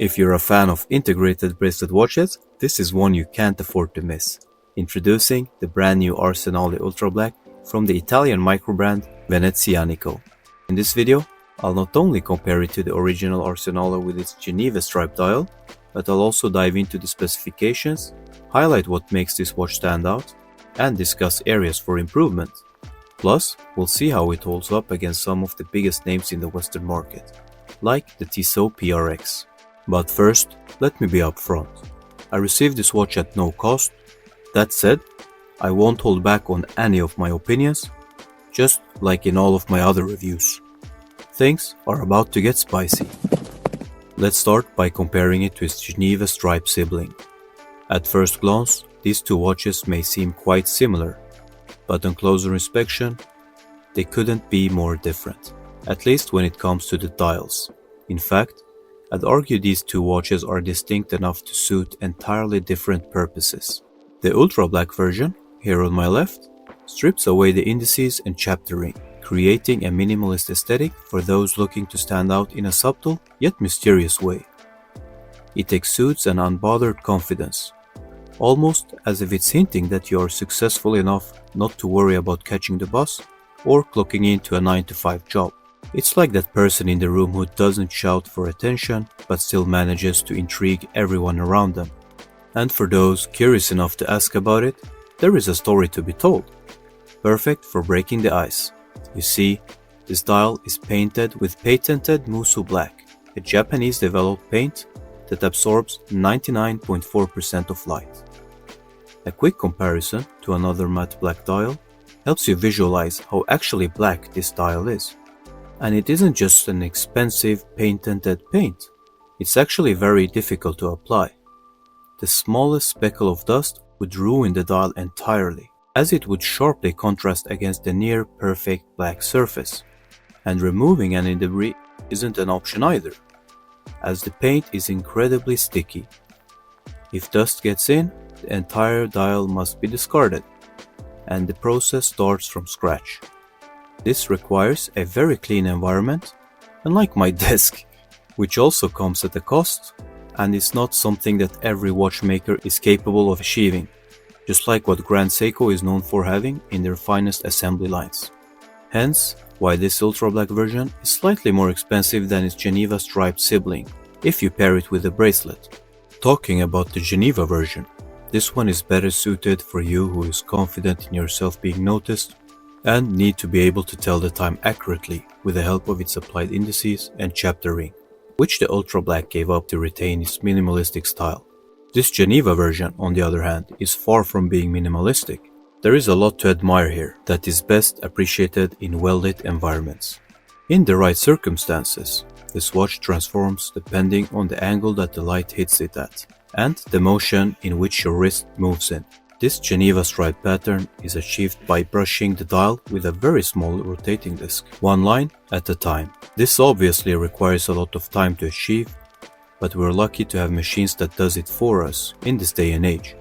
If you're a fan of integrated bracelet watches, this is one you can't afford to miss. Introducing the brand new Arsenale Ultrablack from the Italian microbrand Venezianico. In this video, I'll not only compare it to the original Arsenale with its Geneva stripe dial, but I'll also dive into the specifications, highlight what makes this watch stand out, and discuss areas for improvement. Plus, we'll see how it holds up against some of the biggest names in the Western market, like the Tissot PRX. But first, let me be upfront. I received this watch at no cost. That said, I won't hold back on any of my opinions, just like in all of my other reviews. Things are about to get spicy. Let's start by comparing it to its Geneva stripe sibling. At first glance, these two watches may seem quite similar, but on closer inspection, they couldn't be more different, at least when it comes to the dials. In fact, I'd argue these two watches are distinct enough to suit entirely different purposes. The Ultrablack version, here on my left, strips away the indices and chapter ring, creating a minimalist aesthetic for those looking to stand out in a subtle yet mysterious way. It exudes an unbothered confidence, almost as if it's hinting that you are successful enough not to worry about catching the bus or clocking into a 9-to-5 job. It's like that person in the room who doesn't shout for attention but still manages to intrigue everyone around them. And for those curious enough to ask about it, there is a story to be told. Perfect for breaking the ice. You see, this dial is painted with patented Musou black, a Japanese-developed paint that absorbs 99.4% of light. A quick comparison to another matte black dial helps you visualize how actually black this dial is. And it isn't just an expensive patented paint, it's actually very difficult to apply. The smallest speckle of dust would ruin the dial entirely, as it would sharply contrast against the near perfect black surface. And removing any debris isn't an option either, as the paint is incredibly sticky. If dust gets in, the entire dial must be discarded, and the process starts from scratch. This requires a very clean environment, unlike my desk, which also comes at a cost, and is not something that every watchmaker is capable of achieving, just like what Grand Seiko is known for having in their finest assembly lines. Hence, why this Ultrablack version is slightly more expensive than its Geneva striped sibling, if you pair it with a bracelet. Talking about the Geneva version, this one is better suited for you who is confident in yourself being noticed and need to be able to tell the time accurately with the help of its applied indices and chapter ring, which the Ultrablack gave up to retain its minimalistic style. This Geneva version, on the other hand, is far from being minimalistic. There is a lot to admire here that is best appreciated in well-lit environments. In the right circumstances, this watch transforms depending on the angle that the light hits it at, and the motion in which your wrist moves in. This Geneva stripe pattern is achieved by brushing the dial with a very small rotating disc, one line at a time. This obviously requires a lot of time to achieve, but we're lucky to have machines that does it for us in this day and age.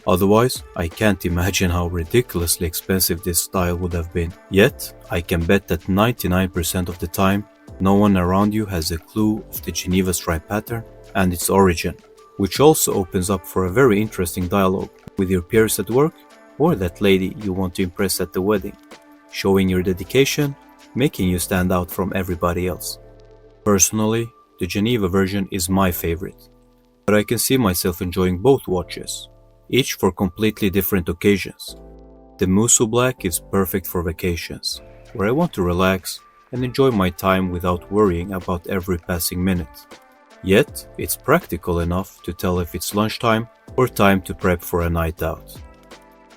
Otherwise, I can't imagine how ridiculously expensive this dial would have been. Yet, I can bet that 99% of the time, no one around you has a clue of the Geneva stripe pattern and its origin, which also opens up for a very interesting dialogue with your peers at work or that lady you want to impress at the wedding, showing your dedication, making you stand out from everybody else. Personally, the Geneva version is my favorite, but I can see myself enjoying both watches, each for completely different occasions. The Musou Black is perfect for vacations, where I want to relax and enjoy my time without worrying about every passing minute. Yet, it's practical enough to tell if it's lunchtime or time to prep for a night out.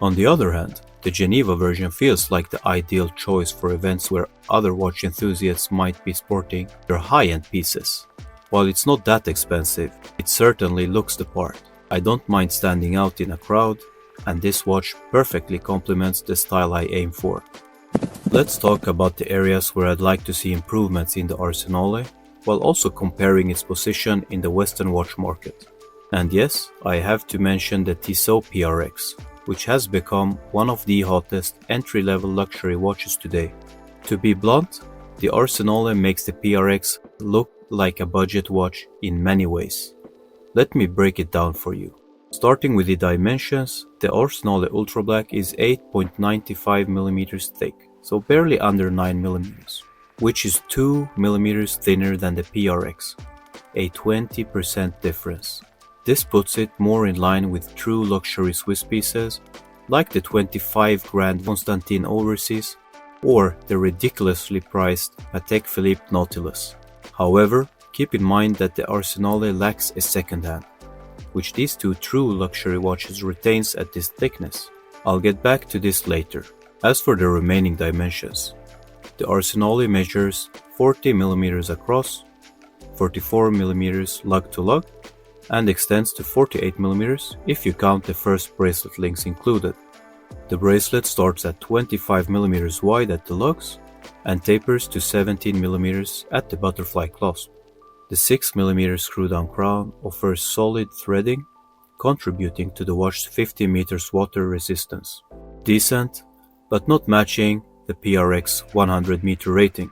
On the other hand, the Geneva version feels like the ideal choice for events where other watch enthusiasts might be sporting their high-end pieces. While it's not that expensive, it certainly looks the part. I don't mind standing out in a crowd, and this watch perfectly complements the style I aim for. Let's talk about the areas where I'd like to see improvements in the Arsenale, while also comparing its position in the Western watch market. And yes, I have to mention the Tissot PRX, which has become one of the hottest entry-level luxury watches today. To be blunt, the Arsenale makes the PRX look like a budget watch in many ways. Let me break it down for you. Starting with the dimensions, the Arsenale Ultrablack is 8.95mm thick, so barely under 9mm, which is 2mm thinner than the PRX, a 20% difference. This puts it more in line with true luxury Swiss pieces, like the 25 grand Constantin Overseas or the ridiculously priced Patek Philippe Nautilus. However, keep in mind that the Arsenale lacks a second hand, which these two true luxury watches retains at this thickness. I'll get back to this later. As for the remaining dimensions, the Arsenale measures 40mm across, 44mm lug to lug, and extends to 48mm if you count the first bracelet links included. The bracelet starts at 25mm wide at the lugs and tapers to 17mm at the butterfly clasp. The 6mm screw-down crown offers solid threading, contributing to the watch's 50 meters water resistance. Decent, but not matching the PRX 100 meter rating.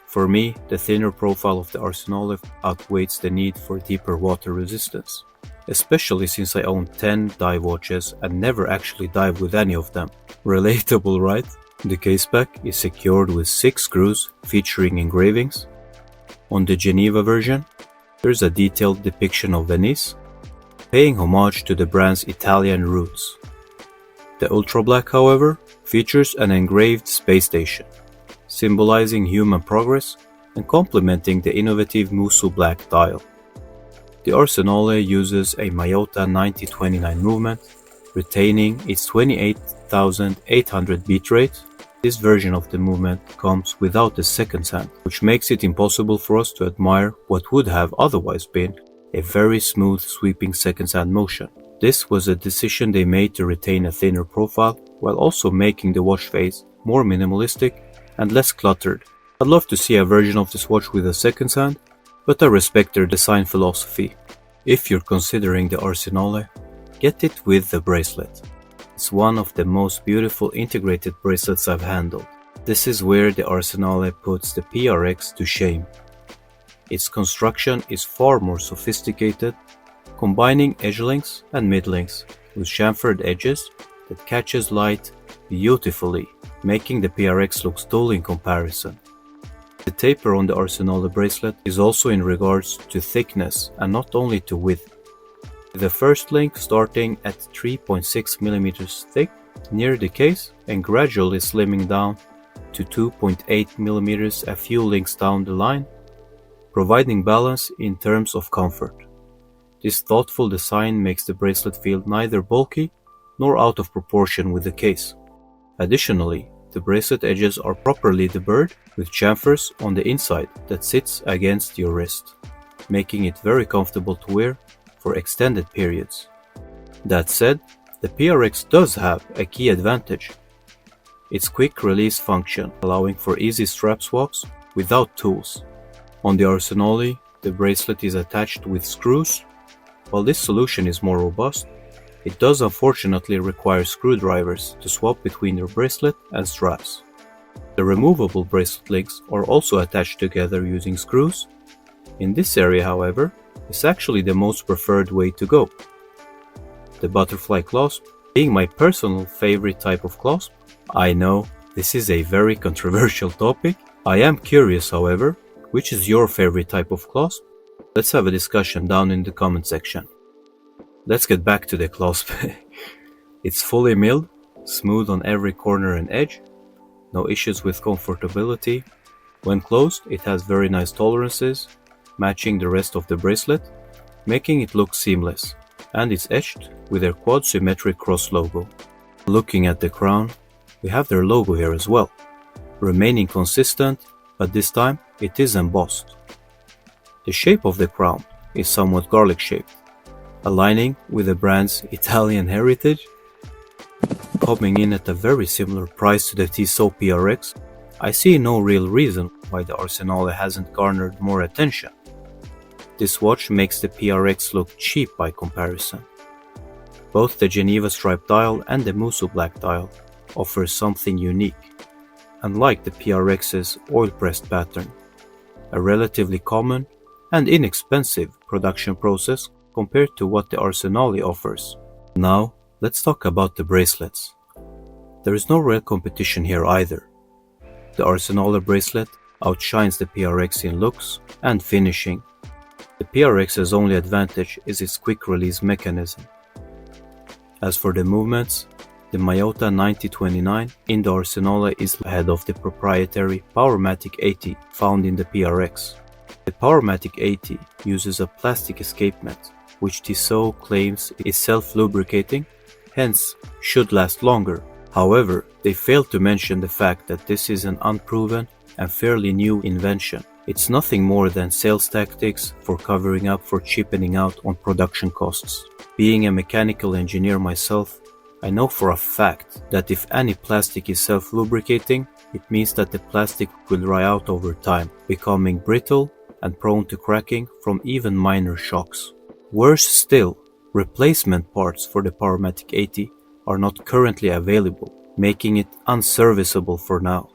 For me, the thinner profile of the Arsenale outweighs the need for deeper water resistance, especially since I own 10 dive watches and never actually dive with any of them. Relatable, right? The caseback is secured with 6 screws featuring engravings. On the Geneva version, there's a detailed depiction of Venice, paying homage to the brand's Italian roots. The Ultrablack, however, features an engraved space station, symbolizing human progress and complementing the innovative Musou black dial. The Arsenale uses a Miyota 9029 movement, retaining its 28,800 beat rate. This version of the movement comes without a second hand, which makes it impossible for us to admire what would have otherwise been a very smooth sweeping second hand motion. This was a decision they made to retain a thinner profile while also making the watch face more minimalistic and less cluttered. I'd love to see a version of this watch with a second hand, but I respect their design philosophy. If you're considering the Arsenale, get it with the bracelet. It's one of the most beautiful integrated bracelets I've handled. This is where the Arsenale puts the PRX to shame. Its construction is far more sophisticated, combining edge links and mid links with chamfered edges that catches light beautifully, making the PRX look dull in comparison. The taper on the Arsenale bracelet is also in regards to thickness and not only to width. The first link starting at 3.6mm thick near the case and gradually slimming down to 2.8mm a few links down the line, providing balance in terms of comfort. This thoughtful design makes the bracelet feel neither bulky nor out of proportion with the case. Additionally, the bracelet edges are properly deburred with chamfers on the inside that sits against your wrist, making it very comfortable to wear for extended periods. That said, the PRX does have a key advantage: its quick release function, allowing for easy strap swaps without tools. On the Arsenale, the bracelet is attached with screws. While this solution is more robust, it does unfortunately require screwdrivers to swap between your bracelet and straps. The removable bracelet links are also attached together using screws. In this area, however, is actually the most preferred way to go. The butterfly clasp being my personal favorite type of clasp. I know this is a very controversial topic. I am curious, however, which is your favorite type of clasp? Let's have a discussion down in the comment section. Let's get back to the clasp. It's fully milled, smooth on every corner and edge, no issues with comfortability. When closed, it has very nice tolerances, matching the rest of the bracelet, making it look seamless, and it's etched with their quad symmetric cross logo. Looking at the crown, we have their logo here as well, remaining consistent, but this time it is embossed. The shape of the crown is somewhat garlic shaped, aligning with the brand's Italian heritage. Coming in at a very similar price to the Tissot PRX, I see no real reason why the Arsenale hasn't garnered more attention. This watch makes the PRX look cheap by comparison. Both the Geneva striped dial and the Musou black dial offer something unique, unlike the PRX's oil-pressed pattern. a relatively common and inexpensive production process compared to what the Arsenale offers. Now, let's talk about the bracelets. There is no real competition here either. The Arsenale bracelet outshines the PRX in looks and finishing. The PRX's only advantage is its quick release mechanism. As for the movements, the Miyota 9029 in the Arsenale is ahead of the proprietary Powermatic 80 found in the PRX. The Powermatic 80 uses a plastic escapement, which Tissot claims is self-lubricating, hence should last longer. However, they fail to mention the fact that this is an unproven and fairly new invention. It's nothing more than sales tactics for covering up for cheapening out on production costs. Being a mechanical engineer myself, I know for a fact that if any plastic is self-lubricating, it means that the plastic will dry out over time, becoming brittle and prone to cracking from even minor shocks. Worse still, replacement parts for the Powermatic 80 are not currently available, making it unserviceable for now.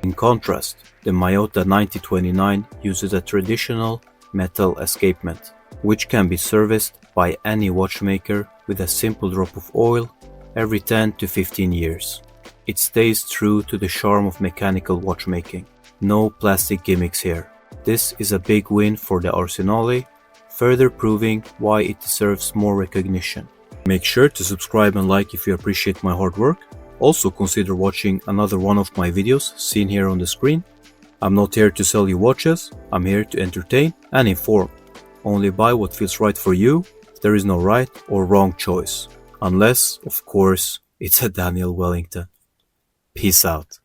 In contrast, the Miyota 9029 uses a traditional metal escapement, which can be serviced by any watchmaker with a simple drop of oil every 10 to 15 years. It stays true to the charm of mechanical watchmaking. No plastic gimmicks here. This is a big win for the Arsenale, further proving why it deserves more recognition. Make sure to subscribe and like if you appreciate my hard work. Also consider watching another one of my videos seen here on the screen. I'm not here to sell you watches, I'm here to entertain and inform. Only buy what feels right for you. There is no right or wrong choice. Unless, of course, it's a Daniel Wellington. Peace out.